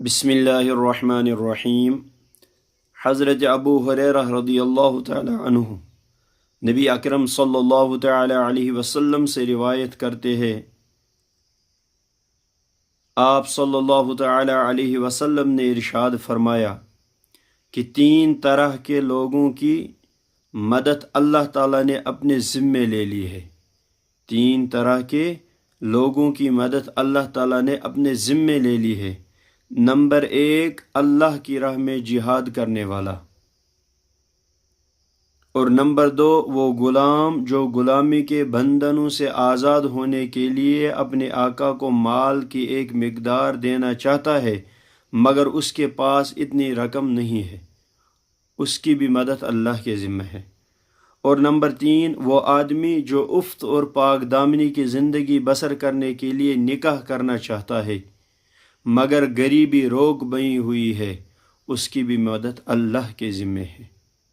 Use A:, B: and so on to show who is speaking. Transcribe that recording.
A: بسم اللہ الرحمن الرحیم۔ حضرت ابو ہریرہ رضی اللہ تعالی عنہ نبی اکرم صلی اللہ تعالی علیہ وسلم سے روایت کرتے ہیں، آپ صلی اللہ تعالی علیہ وسلم نے ارشاد فرمایا کہ 3 طرح کے لوگوں کی مدد اللہ تعالیٰ نے اپنے ذمے لے لی ہے۔ 3 طرح کے لوگوں کی مدد اللہ تعالیٰ نے اپنے ذمے لے لی ہے۔ نمبر 1، اللہ کی راہ میں جہاد کرنے والا، اور نمبر 2، وہ غلام جو غلامی کے بندھنوں سے آزاد ہونے کے لیے اپنے آقا کو مال کی ایک مقدار دینا چاہتا ہے مگر اس کے پاس اتنی رقم نہیں ہے، اس کی بھی مدد اللہ کے ذمہ ہے۔ اور نمبر 3، وہ آدمی جو عفت اور پاک دامنی کی زندگی بسر کرنے کے لیے نکاح کرنا چاہتا ہے مگر غریبی روک بنی ہوئی ہے، اس کی بھی مدد اللہ کے ذمہ ہے۔